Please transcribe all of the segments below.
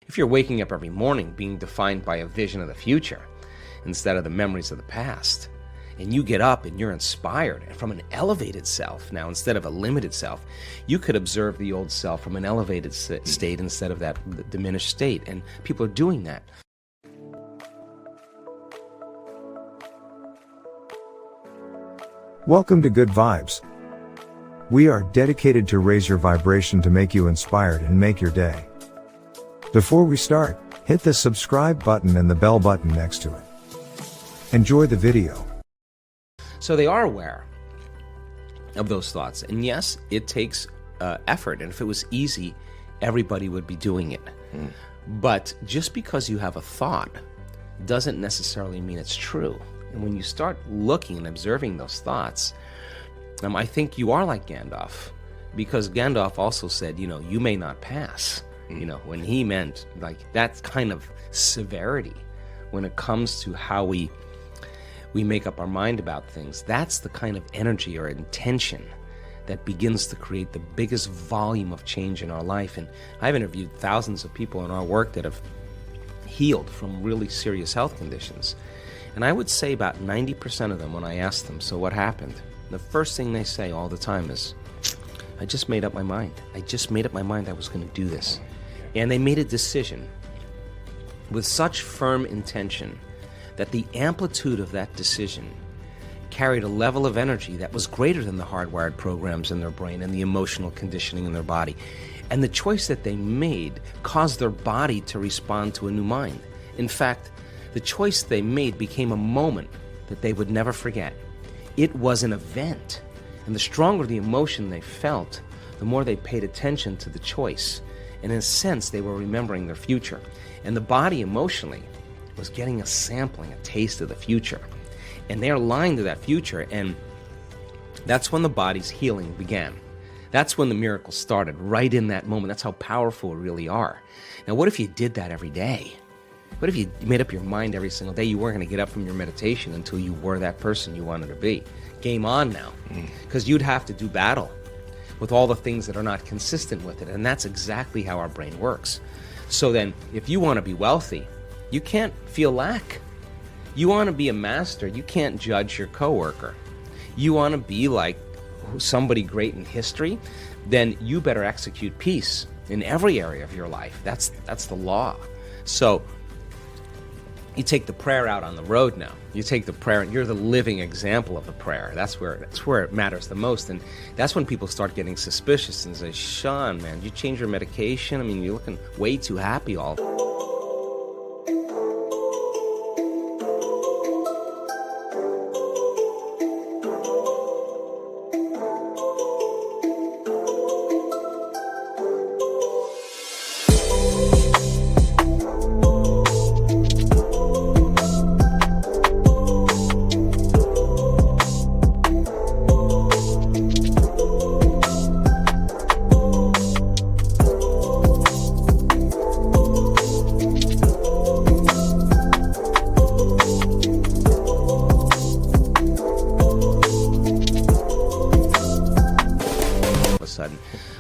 If you're waking up every morning being defined by a vision of the future instead of the memories of the past, and you get up and you're inspired from an elevated self now instead of a limited self, you could observe the old self from an elevated state instead of that diminished state, and people are doing that. Welcome to Good Vibes. We are dedicated to raise your vibration to make you inspired and make your day. Before we start, hit the subscribe button and the bell button next to it. Enjoy the video. So they are aware of those thoughts. And yes, it takes effort. And if it was easy, everybody would be doing it. But just because you have a thought doesn't necessarily mean it's true. And when you start looking and observing those thoughts, I think you are like Gandalf. Because Gandalf also said, you may not pass. When he meant like that kind of severity when it comes to how we make up our mind about things. That's the kind of energy or intention that begins to create the biggest volume of change in our life. And I've interviewed thousands of people in our work that have healed from really serious health conditions. And I would say about 90% of them, when I ask them, so what happened? The first thing they say all the time is, I just made up my mind. I just made up my mind I was going to do this. And they made a decision with such firm intention that the amplitude of that decision carried a level of energy that was greater than the hardwired programs in their brain and the emotional conditioning in their body. And the choice that they made caused their body to respond to a new mind. In fact, the choice they made became a moment that they would never forget. It was an event. And the stronger the emotion they felt, the more they paid attention to the choice. And in a sense, they were remembering their future. And the body emotionally was getting a sampling, a taste of the future. And they're aligned to that future. And that's when the body's healing began. That's when the miracle started, right in that moment. That's how powerful we really are. Now, what if you did that every day? What if you made up your mind every single day you weren't going to get up from your meditation until you were that person you wanted to be? Game on now. Because you'd have to do battle with all the things that are not consistent with it. And that's exactly how our brain works. So then, if you want to be wealthy, you can't feel lack. You want to be a master, you can't judge your coworker. You want to be like somebody great in history, then you better execute peace in every area of your life. That's the law. So you take the prayer out on the road now. You take the prayer, and you're the living example of the prayer. That's where it matters the most. And that's when people start getting suspicious and say, Sean, man, you change your medication? I mean, you're looking way too happy all the time.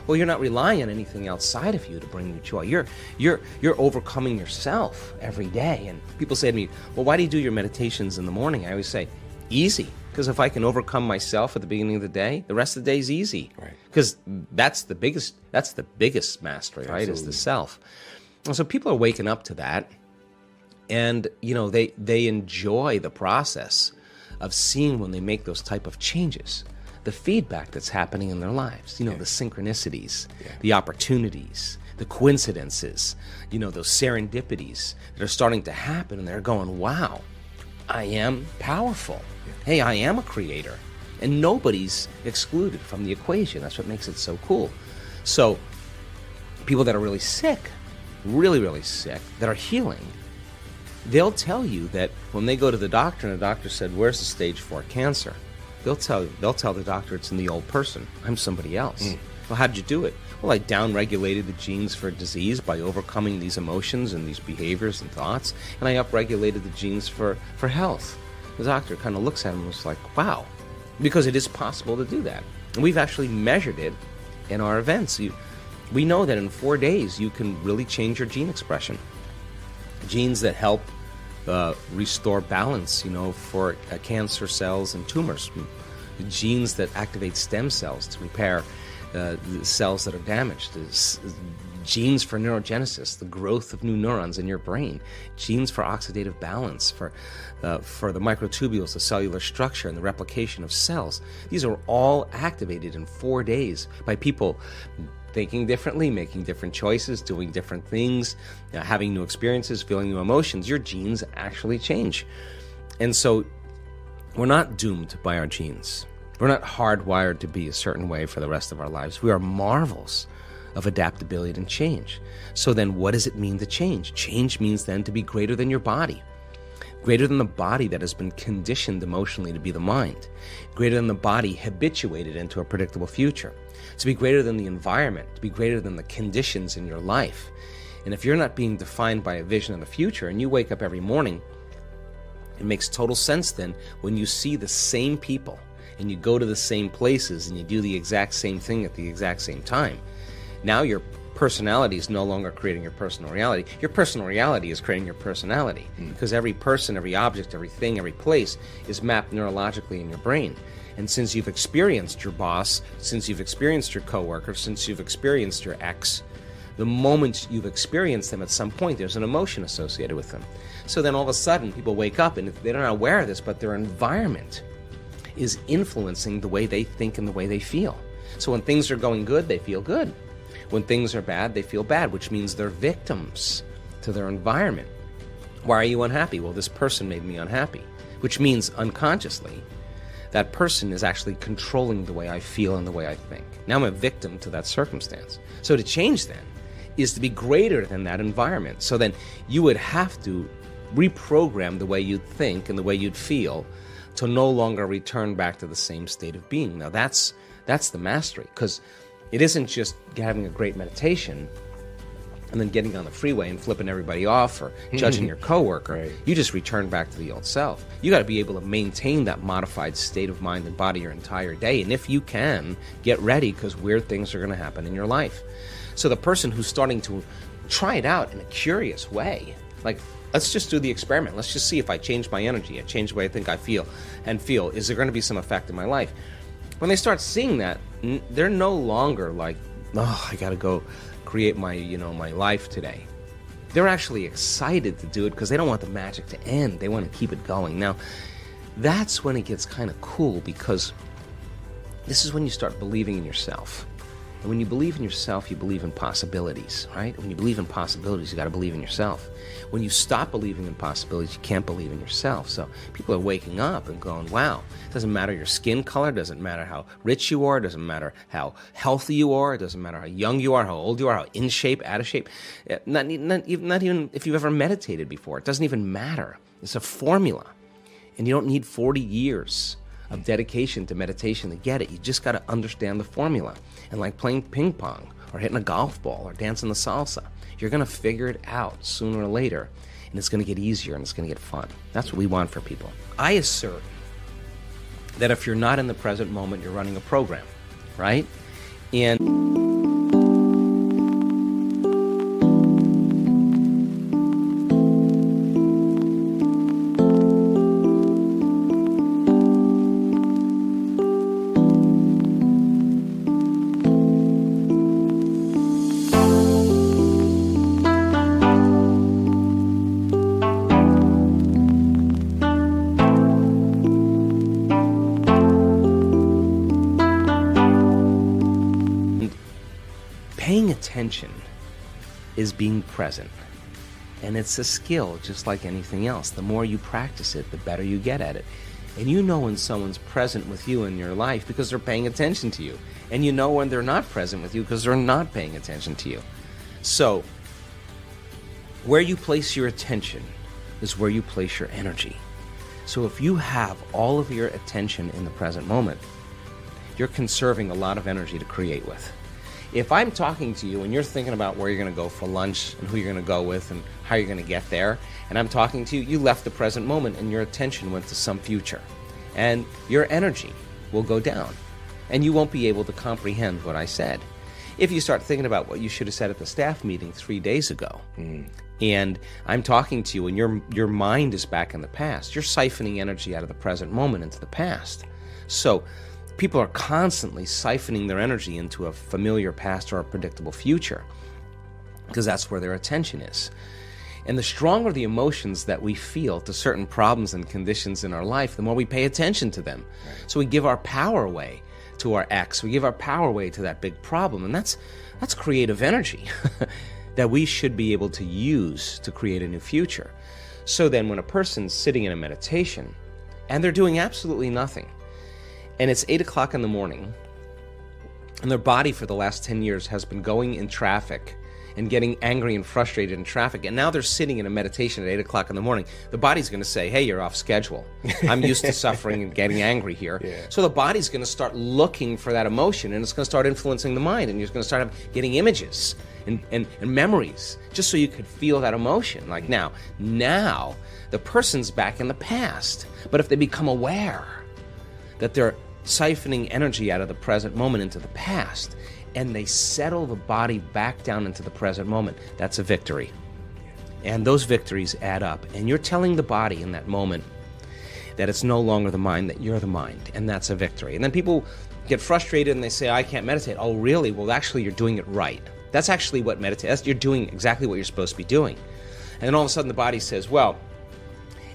Well, you're not relying on anything outside of you to bring you joy. You're overcoming yourself every day. And people say to me, well, why do you do your meditations in the morning? I always say, easy. Because if I can overcome myself at the beginning of the day, the rest of the day is easy. Right. Because that's the biggest mastery, right? Absolutely. Is the self. And so people are waking up to that. And, they enjoy the process of seeing when they make those type of changes, the feedback that's happening in their lives, the synchronicities, the opportunities, the coincidences, those serendipities that are starting to happen, and they're going, wow, I am powerful. Hey, I am a creator. And nobody's excluded from the equation. That's what makes it so cool. So people that are really sick, really, really sick, that are healing, they'll tell you that when they go to the doctor and the doctor said, where's the stage 4 cancer? They'll tell the doctor it's in the old person. I'm somebody else. Well, how did you do it? Well, I downregulated the genes for disease by overcoming these emotions and these behaviors and thoughts, and I upregulated the genes for health. The doctor kind of looks at him and was like, wow, because it is possible to do that. And we've actually measured it in our events. We know that in 4 days you can really change your gene expression. Genes that help restore balance, for cancer cells and tumors. Genes that activate stem cells to repair the cells that are damaged. Genes for neurogenesis, the growth of new neurons in your brain. Genes for oxidative balance, for the microtubules, the cellular structure, and the replication of cells. These are all activated in 4 days by people thinking differently, making different choices, doing different things, having new experiences, feeling new emotions. Your genes actually change. And so we're not doomed by our genes. We're not hardwired to be a certain way for the rest of our lives. We are marvels of adaptability and change. So then what does it mean to change? Change means then to be greater than your body. Greater than the body that has been conditioned emotionally to be the mind. Greater than the body habituated into a predictable future. To be greater than the environment. To be greater than the conditions in your life. And if you're not being defined by a vision of the future and you wake up every morning, it makes total sense then when you see the same people and you go to the same places and you do the exact same thing at the exact same time. Now your personality is no longer creating your personal reality. Your personal reality is creating your personality. Because every person, every object, every thing, every place is mapped neurologically in your brain. And since you've experienced your boss, since you've experienced your coworker, since you've experienced your ex, the moment you've experienced them at some point, there's an emotion associated with them. So then all of a sudden people wake up and they're not aware of this, but their environment is influencing the way they think and the way they feel. So when things are going good, they feel good. When things are bad, they feel bad, which means they're victims to their environment. Why are you unhappy? Well, this person made me unhappy, which means unconsciously, that person is actually controlling the way I feel and the way I think. Now I'm a victim to that circumstance. So to change then is to be greater than that environment. So then you would have to reprogram the way you'd think and the way you'd feel to no longer return back to the same state of being. Now that's the mastery, because it isn't just having a great meditation and then getting on the freeway and flipping everybody off or judging your coworker. Right. You just return back to the old self. You got to be able to maintain that modified state of mind and body your entire day. And if you can, get ready, because weird things are going to happen in your life. So the person who's starting to try it out in a curious way, like, let's just do the experiment. Let's just see if I change my energy, I change the way I think I feel, is there going to be some effect in my life? When they start seeing that, they're no longer like, oh, I got to go create my, my life today. They're actually excited to do it because they don't want the magic to end. They want to keep it going. Now, that's when it gets kind of cool, because this is when you start believing in yourself. And when you believe in yourself, you believe in possibilities, right? When you believe in possibilities, you got to believe in yourself. When you stop believing in possibilities, you can't believe in yourself. So people are waking up and going, wow, it doesn't matter your skin color, doesn't matter how rich you are, doesn't matter how healthy you are, it doesn't matter how young you are, how old you are, how in shape, out of shape. Not even if you've ever meditated before. It doesn't even matter. It's a formula. And you don't need 40 years of dedication to meditation to get it. You just got to understand the formula. And like playing ping pong or hitting a golf ball or dancing the salsa, you're going to figure it out sooner or later, and it's going to get easier and it's going to get fun. That's what we want for people. I assert that if you're not in the present moment, you're running a program, right? And paying attention is being present. And it's a skill just like anything else. The more you practice it, the better you get at it. And you know when someone's present with you in your life because they're paying attention to you. And you know when they're not present with you because they're not paying attention to you. So, where you place your attention is where you place your energy. So if you have all of your attention in the present moment, you're conserving a lot of energy to create with. If I'm talking to you and you're thinking about where you're going to go for lunch and who you're going to go with and how you're going to get there, and I'm talking to you, you left the present moment and your attention went to some future. And your energy will go down. And you won't be able to comprehend what I said. if you start thinking about what you should have said at the staff meeting 3 days ago, and I'm talking to you and your mind is back in the past, you're siphoning energy out of the present moment into the past. So people are constantly siphoning their energy into a familiar past or a predictable future because that's where their attention is. And the stronger the emotions that we feel to certain problems and conditions in our life, the more we pay attention to them. Right. So we give our power away to our ex. We give our power away to that big problem. And that's creative energy that we should be able to use to create a new future. So then when a person's sitting in a meditation and they're doing absolutely nothing, and it's 8 o'clock in the morning, and their body for the last 10 years has been going in traffic and getting angry and frustrated in traffic, and now they're sitting in a meditation at 8 o'clock in the morning, the body's going to say, hey, you're off schedule. I'm used to suffering and getting angry here. Yeah. So the body's going to start looking for that emotion, and it's going to start influencing the mind, and you're going to start getting images and memories, just so you could feel that emotion. Like now the person's back in the past. But if they become aware that they're siphoning energy out of the present moment into the past, and they settle the body back down into the present moment, that's a victory. And those victories add up. And you're telling the body in that moment that it's no longer the mind, that you're the mind, and that's a victory. And then people get frustrated and they say, I can't meditate. Oh, really? Well, actually, you're doing it right. That's actually what meditation, you're doing exactly what you're supposed to be doing. And then all of a sudden the body says, well,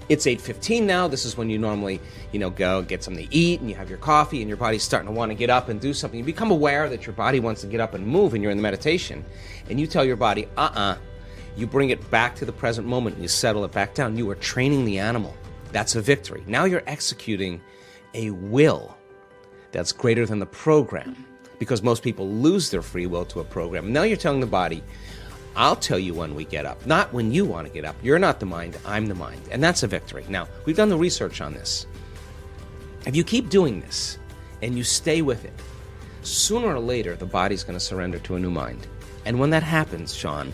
it's 8:15 now. This is when you normally, go get something to eat and you have your coffee and your body's starting to want to get up and do something. You become aware that your body wants to get up and move and you're in the meditation. And you tell your body, You bring it back to the present moment and you settle it back down. You are training the animal. That's a victory. Now you're executing a will that's greater than the program, because most people lose their free will to a program. Now you're telling the body, I'll tell you when we get up, not when you want to get up. You're not the mind, I'm the mind. And that's a victory. Now, we've done the research on this. If you keep doing this and you stay with it, sooner or later, the body's going to surrender to a new mind. And when that happens, Sean,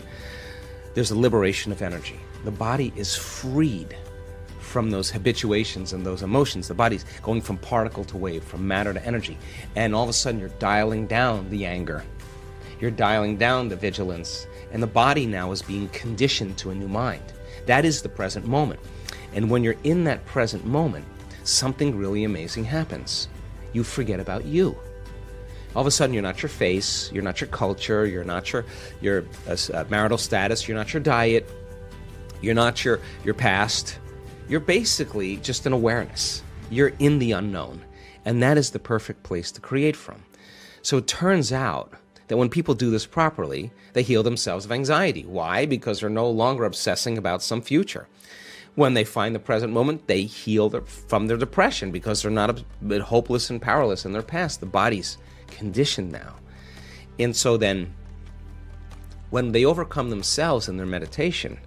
there's a liberation of energy. The body is freed from those habituations and those emotions. The body's going from particle to wave, from matter to energy. And all of a sudden, you're dialing down the anger. You're dialing down the vigilance. And the body now is being conditioned to a new mind. That is the present moment. And when you're in that present moment, something really amazing happens. You forget about you. All of a sudden, you're not your face, you're not your culture, you're not your marital status, you're not your diet, you're not your past. You're basically just an awareness. You're in the unknown. And that is the perfect place to create from. So it turns out that when people do this properly, they heal themselves of anxiety. Why? Because they're no longer obsessing about some future. When they find the present moment, they heal from their depression because they're not hopeless and powerless in their past. The body's conditioned now. And so then, when they overcome themselves in their meditation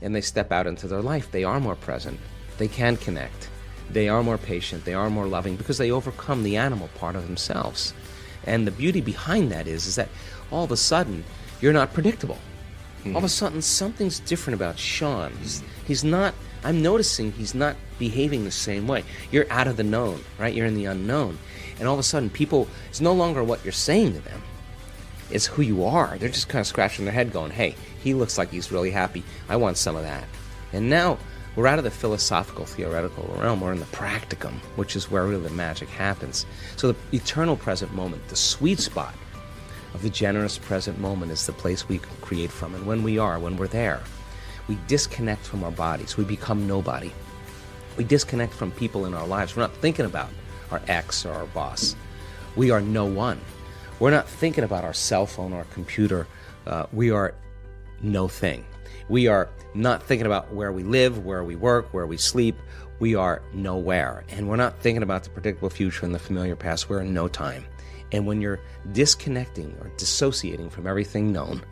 and they step out into their life, they are more present. They can connect. They are more patient. They are more loving because they overcome the animal part of themselves. And the beauty behind that is that all of a sudden, you're not predictable. All of a sudden, something's different about Sean. He's not, I'm noticing he's not behaving the same way. You're out of the known, right? You're in the unknown. And all of a sudden, people, it's no longer what you're saying to them. It's who you are. They're just kind of scratching their head going, hey, he looks like he's really happy. I want some of that. And now, we're out of the philosophical, theoretical realm. We're in the practicum, which is where really the magic happens. So the eternal present moment, the sweet spot of the generous present moment, is the place we can create from. And when we're there, we disconnect from our bodies. We become nobody. We disconnect from people in our lives. We're not thinking about our ex or our boss. We are no one. We're not thinking about our cell phone or our computer. We are no thing. We are not thinking about where we live, where we work, where we sleep. We are nowhere. And we're not thinking about the predictable future and the familiar past. We're in no time. And when you're disconnecting or dissociating from everything known,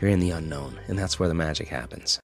you're in the unknown. And that's where the magic happens.